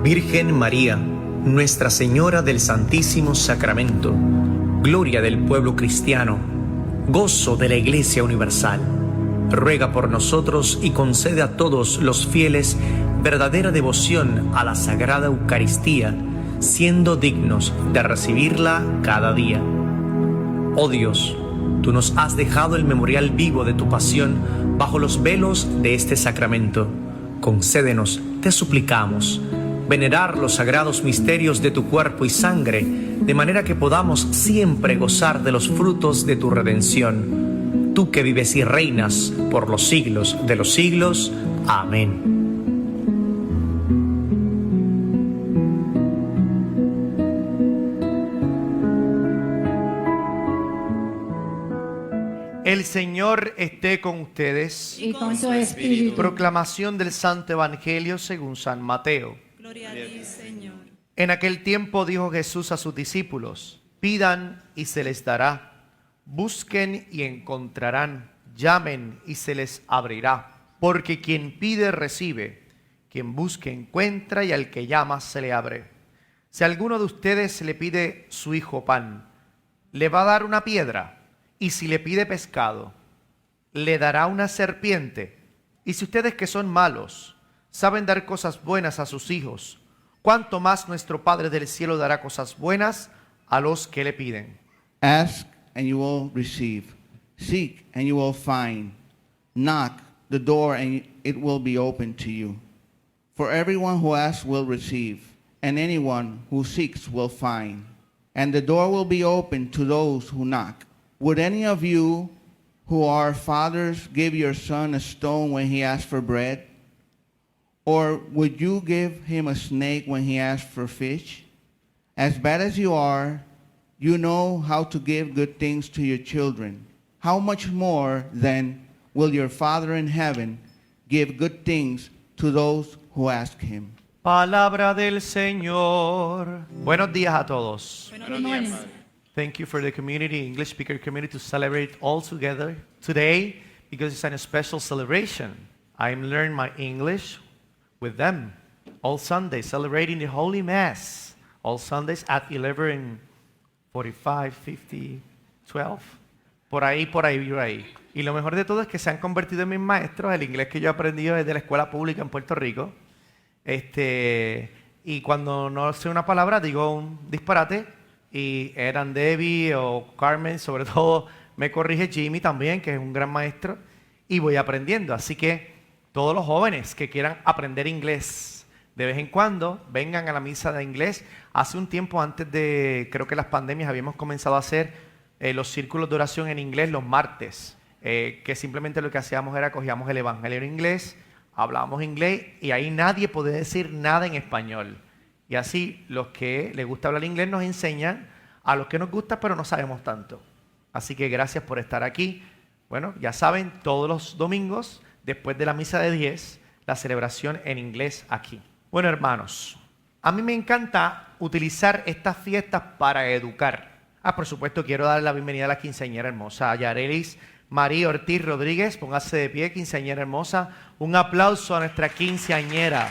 Virgen María, Nuestra Señora del Santísimo Sacramento, gloria del pueblo cristiano, gozo de la Iglesia Universal, ruega por nosotros y concede a todos los fieles verdadera devoción a la Sagrada Eucaristía, siendo dignos de recibirla cada día. Oh Dios, tú nos has dejado el memorial vivo de tu pasión bajo los velos de este sacramento. Concédenos, te suplicamos, venerar los sagrados misterios de tu cuerpo y sangre, de manera que podamos siempre gozar de los frutos de tu redención. Tú que vives y reinas por los siglos de los siglos. Amén. El Señor esté con ustedes. Y con tu espíritu. Proclamación del Santo Evangelio según San Mateo. Gloria a ti, Señor. En aquel tiempo dijo Jesús a sus discípulos: pidan y se les dará, busquen y encontrarán, llamen y se les abrirá. Porque quien pide recibe, quien busca encuentra y al que llama se le abre. Si alguno de ustedes le pide su hijo pan, ¿le va a dar una piedra? Y si le pide pescado, ¿le dará una serpiente? Y si ustedes que son malos saben dar cosas buenas a sus hijos, ¿cuánto más nuestro Padre del cielo dará cosas buenas a los que le piden? Ask and you will receive. Seek and you will find. Knock the door and it will be opened to you. For everyone who asks will receive, and anyone who seeks will find. And the door will be opened to those who knock. Would any of you who are fathers give your son a stone when he asks for bread? Or would you give him a snake when he asks for fish? As bad as you are, you know how to give good things to your children. How much more, then, will your Father in heaven give good things to those who ask him? Palabra del Señor. Buenos días a todos. Good morning. Thank you for the community, English speaker community, to celebrate all together today because it's a special celebration. I'm learning my English with them all Sundays, celebrating the Holy Mass all Sundays at 11:45, 50, 12. Por ahí. Y lo mejor de todo es que se han convertido en mis maestros. El inglés que yo he aprendido desde la escuela pública en Puerto Rico. Y cuando no sé una palabra, digo un disparate. Y eran Debbie o Carmen, sobre todo me corrige Jimmy también, que es un gran maestro, y voy aprendiendo. Así que todos los jóvenes que quieran aprender inglés, de vez en cuando vengan a la misa de inglés. Hace un tiempo, antes de, creo que las pandemias, habíamos comenzado a hacer los círculos de oración en inglés los martes, que simplemente lo que hacíamos era cogíamos el evangelio en inglés, hablábamos inglés y ahí nadie podía decir nada en español. Y así los que les gusta hablar inglés nos enseñan a los que nos gusta pero no sabemos tanto. Así que gracias por estar aquí. Bueno, ya saben, todos los domingos, después de la misa de 10, la celebración en inglés aquí. Bueno, hermanos, a mí me encanta utilizar estas fiestas para educar. Por supuesto, quiero darle la bienvenida a la quinceañera hermosa, a Yarelis María Ortiz Rodríguez. Póngase de pie, quinceañera hermosa. Un aplauso a nuestra quinceañera.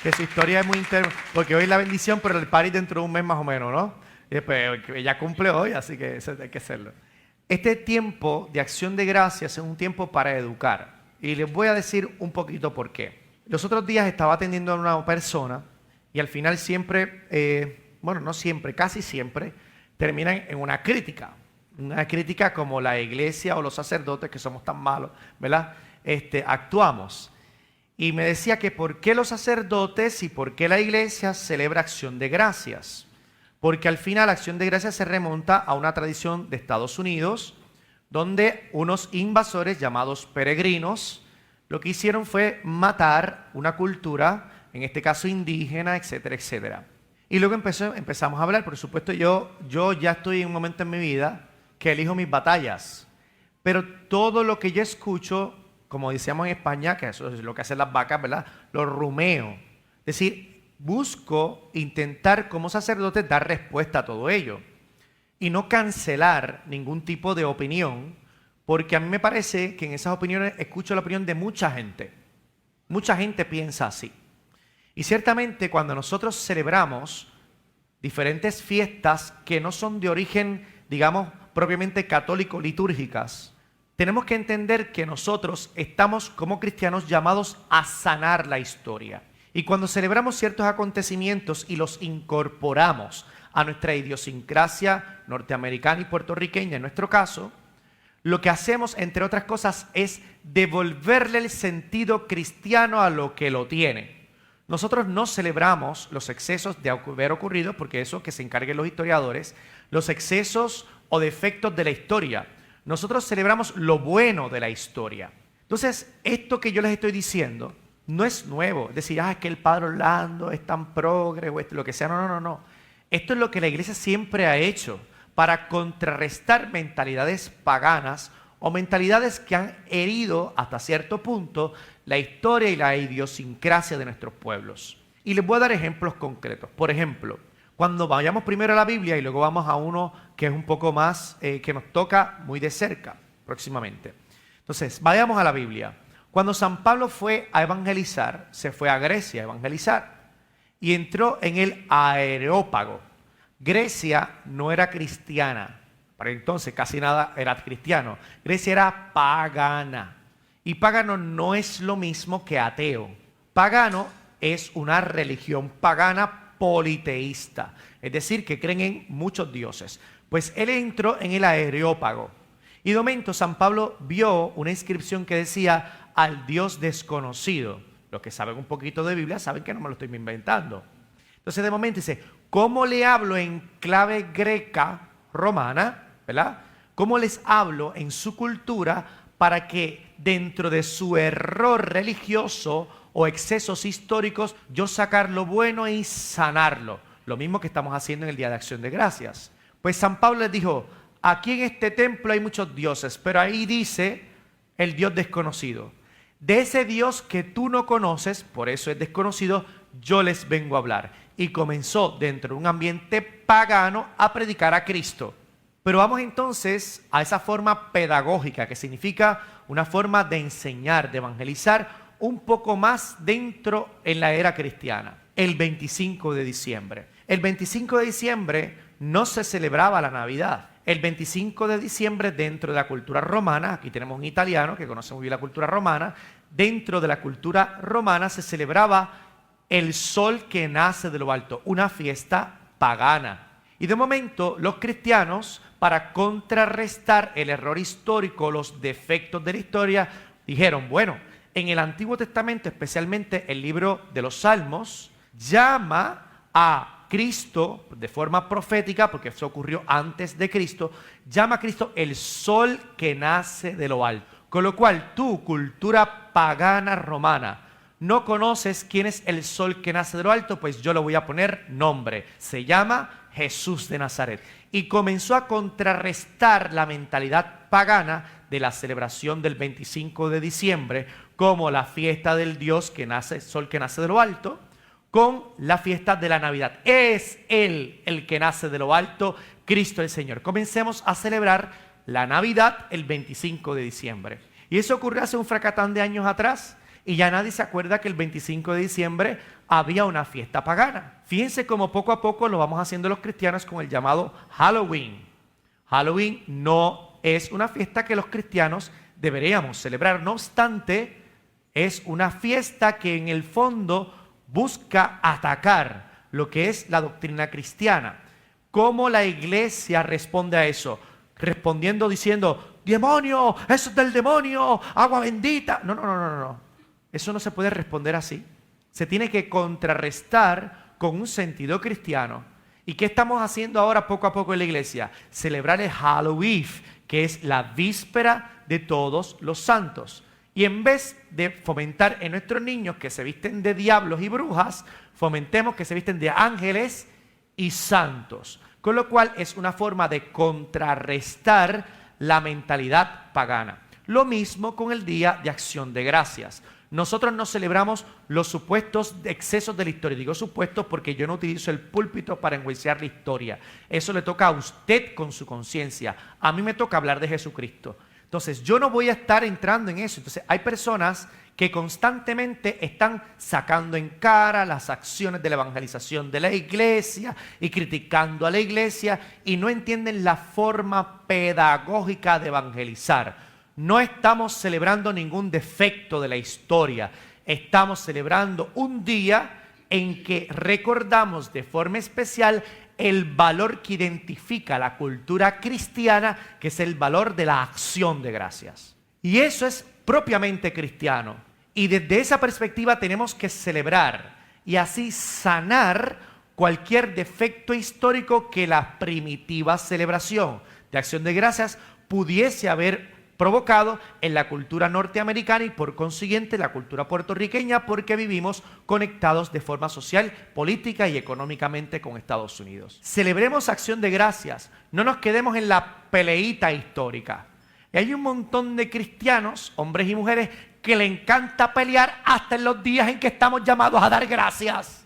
Que su historia es muy interesante, porque hoy es la bendición, pero el party dentro de un mes más o menos, ¿no? Y después, ella cumple hoy, así que eso hay que hacerlo. Este tiempo de acción de gracias es un tiempo para educar. Y les voy a decir un poquito por qué. Los otros días estaba atendiendo a una persona y al final siempre, no siempre, casi siempre, terminan en una crítica. Una crítica como la iglesia o los sacerdotes, que somos tan malos, ¿verdad? Actuamos. Y me decía que por qué los sacerdotes y por qué la iglesia celebra acción de gracias. Porque al final acción de gracias se remonta a una tradición de Estados Unidos, donde unos invasores llamados peregrinos lo que hicieron fue matar una cultura, en este caso indígena, etcétera, etcétera. Y luego empezamos a hablar. Por supuesto, yo ya estoy en un momento en mi vida que elijo mis batallas. Pero todo lo que yo escucho, como decíamos en España, que eso es lo que hacen las vacas, ¿verdad? Lo rumeo. Es decir, busco intentar como sacerdote dar respuesta a todo ello y no cancelar ningún tipo de opinión, porque a mí me parece que en esas opiniones escucho la opinión de mucha gente. Mucha gente piensa así. Y ciertamente cuando nosotros celebramos diferentes fiestas que no son de origen, digamos, propiamente católico litúrgicas, tenemos que entender que nosotros estamos como cristianos llamados a sanar la historia. Y cuando celebramos ciertos acontecimientos y los incorporamos a nuestra idiosincrasia norteamericana y puertorriqueña, en nuestro caso, lo que hacemos, entre otras cosas, es devolverle el sentido cristiano a lo que lo tiene. Nosotros no celebramos los excesos de haber ocurrido, porque eso que se encarguen los historiadores, los excesos o defectos de la historia. Nosotros celebramos lo bueno de la historia. Entonces, esto que yo les estoy diciendo no es nuevo. Es decir, es que el Padre Orlando es tan progre o lo que sea. No. Esto es lo que la iglesia siempre ha hecho para contrarrestar mentalidades paganas o mentalidades que han herido hasta cierto punto la historia y la idiosincrasia de nuestros pueblos. Y les voy a dar ejemplos concretos. Por ejemplo, cuando vayamos primero a la Biblia y luego vamos a uno que es un poco más, que nos toca muy de cerca próximamente. Entonces, vayamos a la Biblia. Cuando San Pablo fue a evangelizar, se fue a Grecia a evangelizar y entró en el Areópago. Grecia no era cristiana, para entonces casi nada era cristiano. Grecia era pagana. Y pagano no es lo mismo que ateo. Pagano es una religión pagana politeísta, es decir, que creen en muchos dioses. Pues él entró en el Areópago. Y de momento San Pablo vio una inscripción que decía al Dios desconocido. Los que saben un poquito de Biblia saben que no me lo estoy inventando. Entonces de momento dice, ¿cómo le hablo en clave greca romana? ¿Verdad? ¿Cómo les hablo en su cultura para que dentro de su error religioso o excesos históricos yo sacar lo bueno y sanarlo? Lo mismo que estamos haciendo en el Día de Acción de Gracias. Pues San Pablo les dijo, aquí en este templo hay muchos dioses, pero ahí dice el Dios desconocido. De ese Dios que tú no conoces, por eso es desconocido, yo les vengo a hablar. Y comenzó dentro de un ambiente pagano a predicar a Cristo. Pero vamos entonces a esa forma pedagógica, que significa una forma de enseñar, de evangelizar un poco más dentro en la era cristiana. El 25 de diciembre. El 25 de diciembre no se celebraba la Navidad. El 25 de diciembre dentro de la cultura romana, aquí tenemos un italiano que conoce muy bien la cultura romana, dentro de la cultura romana se celebraba el sol que nace de lo alto, una fiesta pagana. Y de momento los cristianos, para contrarrestar el error histórico, los defectos de la historia, dijeron, bueno, en el Antiguo Testamento, especialmente el libro de los Salmos, llama a Cristo de forma profética, porque eso ocurrió antes de Cristo, llama a Cristo el sol que nace de lo alto. Con lo cual, tú, cultura pagana romana, no conoces quién es el sol que nace de lo alto, pues yo le voy a poner nombre. Se llama Jesús de Nazaret. Y comenzó a contrarrestar la mentalidad pagana de la celebración del 25 de diciembre, como la fiesta del Dios que nace, sol que nace de lo alto, con la fiesta de la Navidad. Es Él el que nace de lo alto, Cristo el Señor. Comencemos a celebrar la Navidad el 25 de diciembre. Y eso ocurrió hace un fracatán de años atrás. Y ya nadie se acuerda que el 25 de diciembre había una fiesta pagana. Fíjense cómo poco a poco lo vamos haciendo los cristianos con el llamado Halloween. Halloween no es una fiesta que los cristianos deberíamos celebrar. No obstante, es una fiesta que en el fondo busca atacar lo que es la doctrina cristiana. ¿Cómo la iglesia responde a eso? Respondiendo diciendo, ¡demonio! ¡Eso es del demonio! ¡Agua bendita! No. Eso no se puede responder así. Se tiene que contrarrestar con un sentido cristiano. ¿Y qué estamos haciendo ahora poco a poco en la iglesia? Celebrar el Halloween, que es la víspera de todos los santos. Y en vez de fomentar en nuestros niños que se visten de diablos y brujas, fomentemos que se visten de ángeles y santos. Con lo cual es una forma de contrarrestar la mentalidad pagana. Lo mismo con el Día de Acción de Gracias. Nosotros no celebramos los supuestos excesos de la historia. Digo supuestos porque yo no utilizo el púlpito para enjuiciar la historia. Eso le toca a usted con su conciencia. A mí me toca hablar de Jesucristo. Entonces, yo no voy a estar entrando en eso. Entonces, hay personas que constantemente están sacando en cara las acciones de la evangelización de la iglesia y criticando a la iglesia y no entienden la forma pedagógica de evangelizar. No estamos celebrando ningún defecto de la historia. Estamos celebrando un día en que recordamos de forma especial el valor que identifica la cultura cristiana, que es el valor de la acción de gracias. Y eso es propiamente cristiano. Y desde esa perspectiva tenemos que celebrar y así sanar cualquier defecto histórico que la primitiva celebración de acción de gracias pudiese haber provocado en la cultura norteamericana y por consiguiente la cultura puertorriqueña, porque vivimos conectados de forma social, política y económicamente con Estados Unidos. Celebremos acción de gracias, no nos quedemos en la peleita histórica. Y hay un montón de cristianos, hombres y mujeres, que le encanta pelear hasta en los días en que estamos llamados a dar gracias.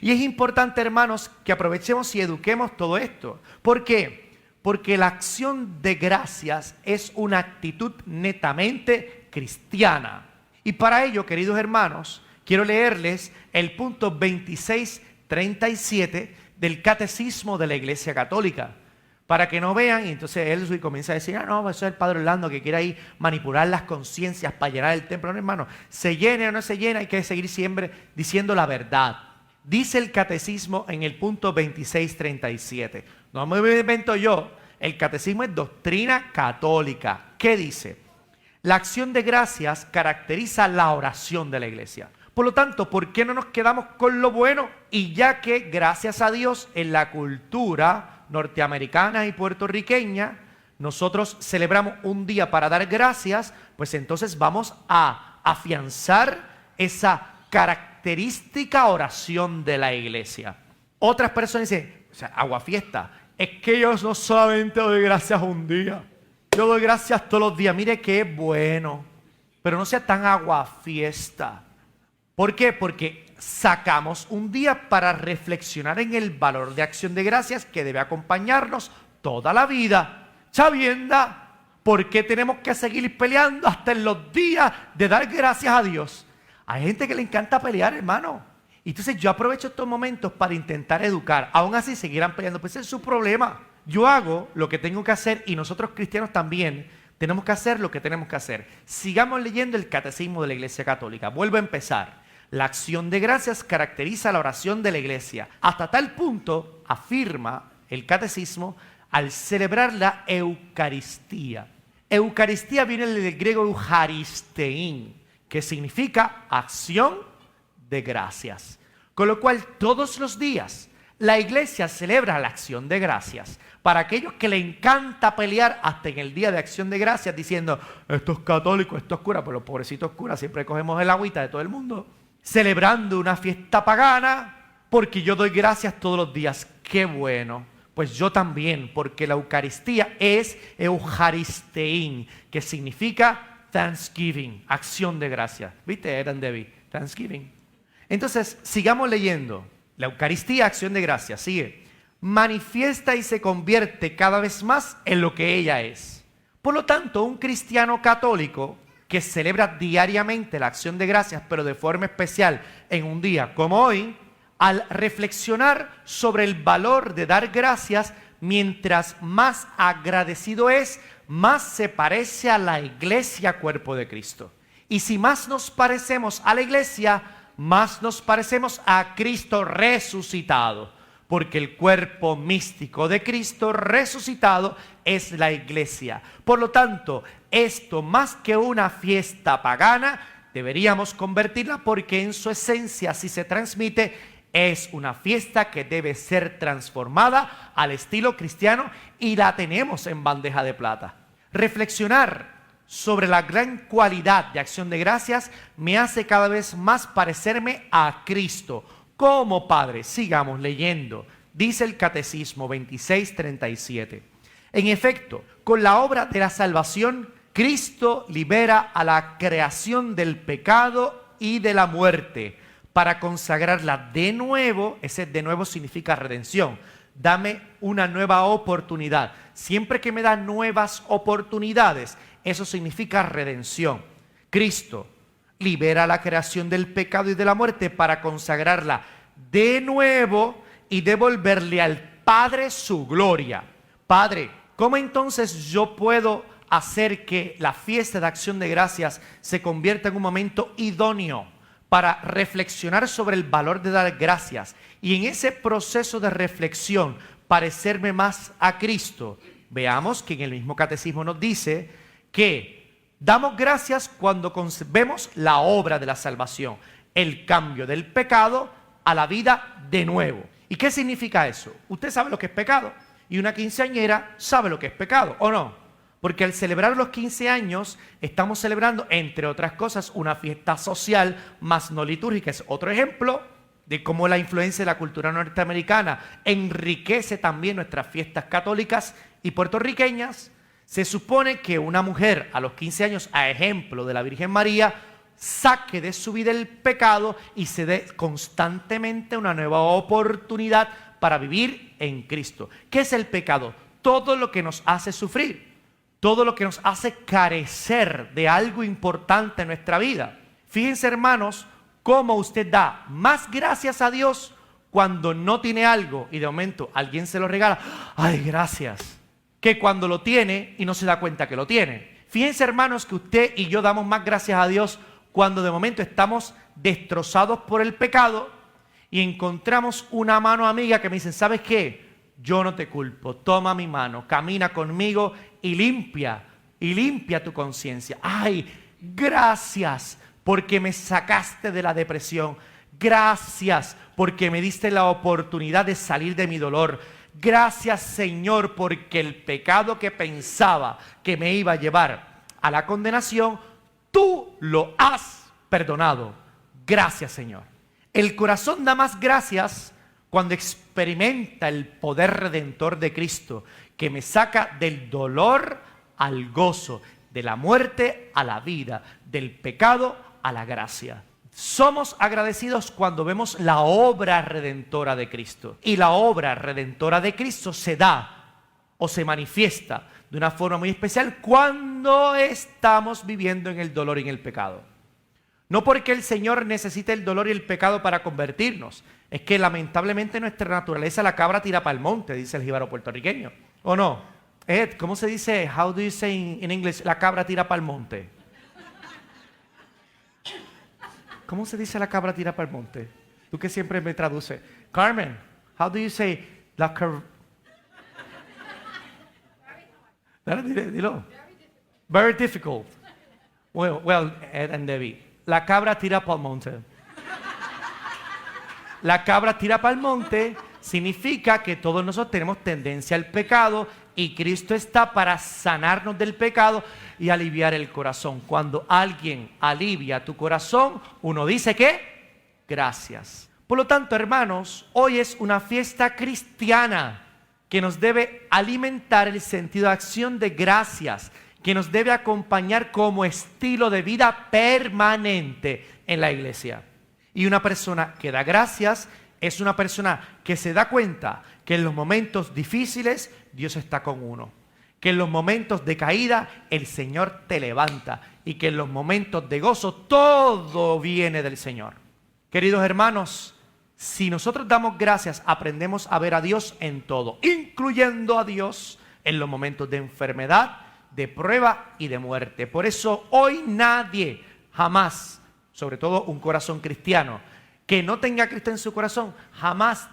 Y es importante, hermanos, que aprovechemos y eduquemos todo esto. ¿Por qué? Porque la acción de gracias es una actitud netamente cristiana. Y para ello, queridos hermanos, quiero leerles el punto 2637 del Catecismo de la Iglesia Católica, para que no vean, y entonces él comienza a decir, no, eso es el Padre Orlando que quiere ahí manipular las conciencias para llenar el templo. No, hermano, se llene o no se llena, hay que seguir siempre diciendo la verdad. Dice el Catecismo en el punto 2637. No me lo invento yo. El Catecismo es doctrina católica. ¿Qué dice? La acción de gracias caracteriza la oración de la iglesia. Por lo tanto, ¿por qué no nos quedamos con lo bueno? Y ya que, gracias a Dios, en la cultura norteamericana y puertorriqueña, nosotros celebramos un día para dar gracias, pues entonces vamos a afianzar esa característica oración de la iglesia. Otras personas dicen, o sea, aguafiesta, es que yo no solamente doy gracias un día, yo doy gracias todos los días. Mire qué bueno, pero no sea tan aguafiesta. ¿Por qué? Porque sacamos un día para reflexionar en el valor de acción de gracias que debe acompañarnos toda la vida. Chavienda, ¿por qué tenemos que seguir peleando hasta en los días de dar gracias a Dios? Hay gente que le encanta pelear, hermano. Y entonces yo aprovecho estos momentos para intentar educar. Aún así seguirán peleando, pues ese es su problema. Yo hago lo que tengo que hacer y nosotros cristianos también tenemos que hacer lo que tenemos que hacer. Sigamos leyendo el Catecismo de la Iglesia Católica. Vuelvo a empezar. La acción de gracias caracteriza la oración de la iglesia. Hasta tal punto, afirma el Catecismo, al celebrar la Eucaristía. Eucaristía viene del griego eucharistein, que significa acción de gracias. Con lo cual, todos los días, la iglesia celebra la acción de gracias. Para aquellos que le encanta pelear hasta en el día de acción de gracias, diciendo, esto es católico, esto es cura, pues los pobrecitos curas siempre cogemos el agüita de todo el mundo. Celebrando una fiesta pagana, porque yo doy gracias todos los días. ¡Qué bueno! Pues yo también, porque la Eucaristía es eucharistein, que significa thanksgiving, acción de gracias. ¿Viste? Eran David, thanksgiving. Entonces, sigamos leyendo. La Eucaristía, acción de gracias, sigue. Manifiesta y se convierte cada vez más en lo que ella es. Por lo tanto, un cristiano católico que celebra diariamente la acción de gracias, pero de forma especial en un día como hoy, al reflexionar sobre el valor de dar gracias, mientras más agradecido es, más se parece a la iglesia, cuerpo de Cristo. Y si más nos parecemos a la iglesia, más nos parecemos a Cristo resucitado. Porque el cuerpo místico de Cristo resucitado es la iglesia. Por lo tanto, esto más que una fiesta pagana, deberíamos convertirla porque en su esencia, si se transmite, es una fiesta que debe ser transformada al estilo cristiano y la tenemos en bandeja de plata. Reflexionar sobre la gran cualidad de acción de gracias me hace cada vez más parecerme a Cristo. Como Padre, sigamos leyendo. Dice el Catecismo 2637. En efecto, con la obra de la salvación, Cristo libera a la creación del pecado y de la muerte para consagrarla de nuevo. Ese de nuevo significa redención. Dame una nueva oportunidad. Siempre que me da nuevas oportunidades, Eso significa redención. Cristo libera la creación del pecado y de la muerte para consagrarla de nuevo y devolverle al Padre su gloria. Padre, ¿cómo entonces yo puedo hacer que la fiesta de acción de gracias se convierta en un momento idóneo para reflexionar sobre el valor de dar gracias y en ese proceso de reflexión parecerme más a Cristo? Veamos que en el mismo catecismo nos dice que damos gracias cuando concebemos la obra de la salvación, el cambio del pecado a la vida de nuevo. ¿Y qué significa eso? Usted sabe lo que es pecado y una quinceañera sabe lo que es pecado, ¿o no? Porque al celebrar los 15 años, estamos celebrando, entre otras cosas, una fiesta social más no litúrgica. Es otro ejemplo de cómo la influencia de la cultura norteamericana enriquece también nuestras fiestas católicas y puertorriqueñas. Se supone que una mujer a los 15 años, a ejemplo de la Virgen María, saque de su vida el pecado y se dé constantemente una nueva oportunidad para vivir en Cristo. ¿Qué es el pecado? Todo lo que nos hace sufrir. Todo lo que nos hace carecer de algo importante en nuestra vida. Fíjense, hermanos, cómo usted da más gracias a Dios cuando no tiene algo y de momento alguien se lo regala. ¡Ay, gracias! Que cuando lo tiene y no se da cuenta que lo tiene. Fíjense, hermanos, que usted y yo damos más gracias a Dios cuando de momento estamos destrozados por el pecado y encontramos una mano amiga que me dice, ¿sabes qué? Yo no te culpo, toma mi mano, camina conmigo y limpia tu conciencia. ¡Ay, gracias porque me sacaste de la depresión! Gracias porque me diste la oportunidad de salir de mi dolor. Gracias, Señor, porque el pecado que pensaba que me iba a llevar a la condenación, tú lo has perdonado. Gracias, Señor. El corazón da más gracias cuando experimenta el poder redentor de Cristo, que me saca del dolor al gozo, de la muerte a la vida, del pecado a la gracia. Somos agradecidos cuando vemos la obra redentora de Cristo. Y la obra redentora de Cristo se da o se manifiesta de una forma muy especial cuando estamos viviendo en el dolor y en el pecado. No porque el Señor necesite el dolor y el pecado para convertirnos. Es que lamentablemente nuestra naturaleza, la cabra tira para el monte, dice el jíbaro puertorriqueño. ¿O no? Ed, ¿cómo se dice? How do you say in English? La cabra tira para el monte. ¿Cómo se dice la cabra tira para el monte? Tú que siempre me traduces. Carmen, how do you say la cabra? Dilo. Very difficult. Well, Ed and Debbie. La cabra tira para el monte. La cabra tira para el monte significa que todos nosotros tenemos tendencia al pecado y Cristo está para sanarnos del pecado y aliviar el corazón. Cuando alguien alivia tu corazón, uno dice ¿qué? Gracias. Por lo tanto, hermanos, hoy es una fiesta cristiana que nos debe alimentar el sentido de acción de gracias, que nos debe acompañar como estilo de vida permanente en la iglesia. Y una persona que da gracias es una persona que se da cuenta que en los momentos difíciles Dios está con uno. Que en los momentos de caída el Señor te levanta. Y que en los momentos de gozo todo viene del Señor. Queridos hermanos, si nosotros damos gracias, aprendemos a ver a Dios en todo, incluyendo a Dios en los momentos de enfermedad, de prueba y de muerte. Por eso hoy nadie, jamás, sobre todo un corazón cristiano, que no tenga a Cristo en su corazón, jamás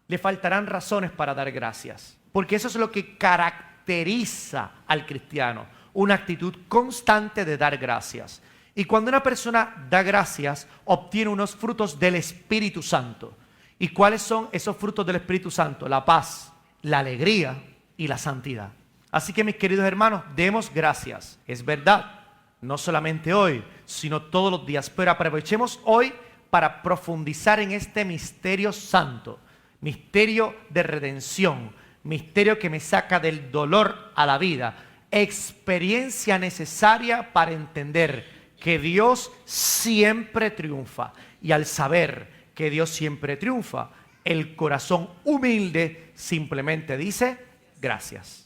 le faltarán razones para dar gracias. Porque eso es lo que caracteriza al cristiano, una actitud constante de dar gracias. Y cuando una persona da gracias, obtiene unos frutos del Espíritu Santo. ¿Y cuáles son esos frutos del Espíritu Santo? La paz, la alegría y la santidad. Así que, mis queridos hermanos, demos gracias. Es verdad, no solamente hoy, sino todos los días. Pero aprovechemos hoy para profundizar en este misterio santo, misterio de redención, misterio que me saca del dolor a la vida, experiencia necesaria para entender que Dios siempre triunfa. Y al saber que Dios siempre triunfa, el corazón humilde simplemente dice gracias.